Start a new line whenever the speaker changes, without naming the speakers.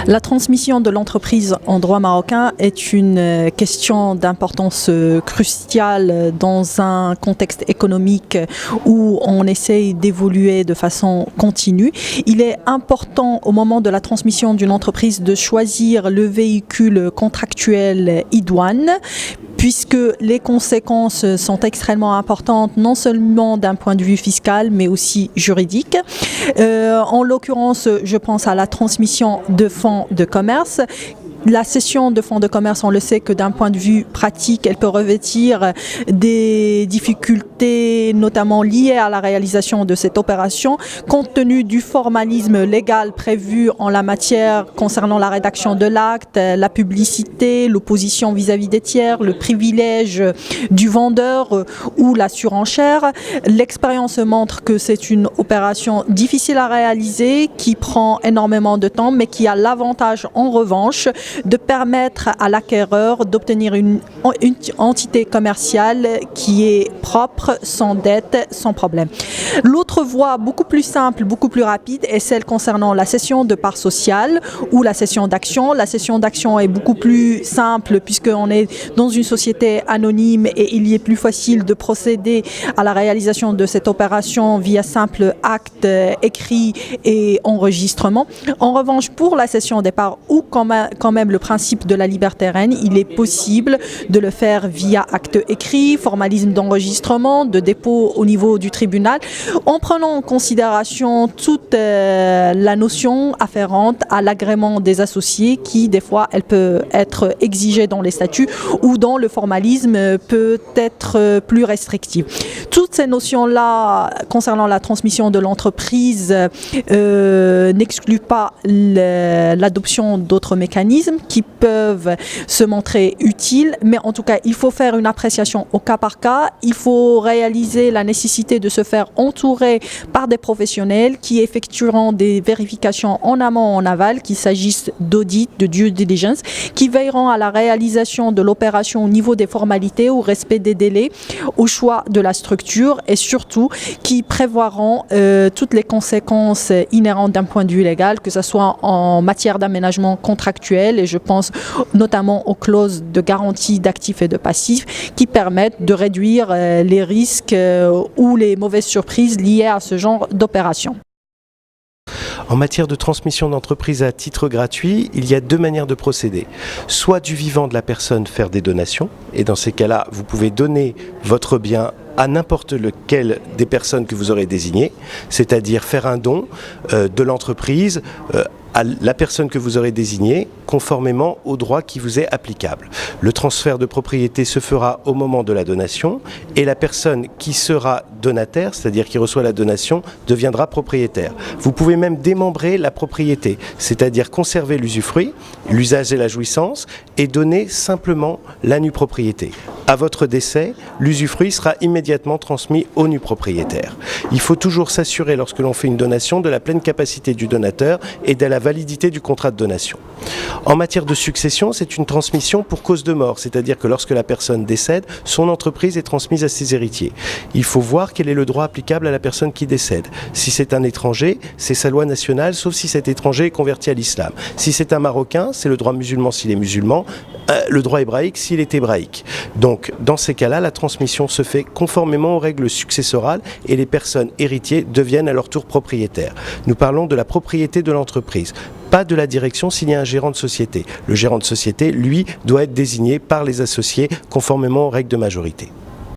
La transmission de l'entreprise en droit marocain est une question d'importance cruciale dans un contexte économique où on essaye d'évoluer de façon continue. Il est important au moment de la transmission d'une entreprise de choisir le véhicule contractuel idoine, puisque les conséquences sont extrêmement importantes, non seulement d'un point de vue fiscal, mais aussi juridique. En l'occurrence, je pense à la transmission de fonds de commerce. La cession de fonds de commerce, on le sait que d'un point de vue pratique, elle peut revêtir des difficultés, notamment liées à la réalisation de cette opération, compte tenu du formalisme légal prévu en la matière concernant la rédaction de l'acte, la publicité, l'opposition vis-à-vis des tiers, le privilège du vendeur ou la surenchère. L'expérience montre que c'est une opération difficile à réaliser, qui prend énormément de temps, mais qui a l'avantage en revanche de permettre à l'acquéreur d'obtenir une entité commerciale qui est propre, sans dette, sans problème. L'autre voie beaucoup plus simple, beaucoup plus rapide est celle concernant la cession de parts sociales ou la cession d'actions. La cession d'actions est beaucoup plus simple puisqu'on est dans une société anonyme et il y est plus facile de procéder à la réalisation de cette opération via simple acte écrit et enregistrement. En revanche, pour la cession des parts ou quand même le principe de la liberté règne, il est possible de le faire via acte écrit, formalisme d'enregistrement, de dépôt au niveau du tribunal, en prenant en considération toute la notion afférente à l'agrément des associés qui, des fois, elle peut être exigée dans les statuts ou dont le formalisme peut être plus restrictif. Toutes ces notions-là, concernant la transmission de l'entreprise, n'excluent pas l'adoption d'autres mécanismes qui peuvent se montrer utiles, mais en tout cas, il faut faire une appréciation au cas par cas. Il faut réaliser la nécessité de se faire entourer par des professionnels qui effectueront des vérifications en amont, en aval, qu'il s'agisse d'audit, de due diligence, qui veilleront à la réalisation de l'opération au niveau des formalités, au respect des délais, au choix de la structure et surtout qui prévoiront toutes les conséquences inhérentes d'un point de vue légal, que ce soit en matière d'aménagement contractuel, et je pense notamment aux clauses de garantie d'actifs et de passifs qui permettent de réduire les risques ou les mauvaises surprises liées à ce genre d'opération.
En matière de transmission d'entreprise à titre gratuit, il y a deux manières de procéder. Soit du vivant de la personne faire des donations, et dans ces cas-là, vous pouvez donner votre bien à n'importe lequel des personnes que vous aurez désignées, c'est-à-dire faire un don de l'entreprise à la personne que vous aurez désignée, conformément au droit qui vous est applicable. Le transfert de propriété se fera au moment de la donation et la personne qui sera donataire, c'est-à-dire qui reçoit la donation, deviendra propriétaire. Vous pouvez même démembrer la propriété, c'est-à-dire conserver l'usufruit, l'usage et la jouissance et donner simplement la nue propriété. À votre décès, l'usufruit sera immédiatement transmis au nu propriétaire. Il faut toujours s'assurer, lorsque l'on fait une donation, de la pleine capacité du donateur et de la validité du contrat de donation. En matière de succession, c'est une transmission pour cause de mort, c'est-à-dire que lorsque la personne décède, son entreprise est transmise à ses héritiers. Il faut voir quel est le droit applicable à la personne qui décède. Si c'est un étranger, c'est sa loi nationale, sauf si cet étranger est converti à l'islam. Si c'est un Marocain, c'est le droit musulman s'il est musulman, le droit hébraïque s'il est hébraïque. Donc, dans ces cas-là, la transmission se fait conformément aux règles successorales et les personnes héritiers deviennent à leur tour propriétaires. Nous parlons de la propriété de l'entreprise, pas de la direction s'il y a un gérant de société. Le gérant de société, lui, doit être désigné par les associés conformément aux règles de majorité.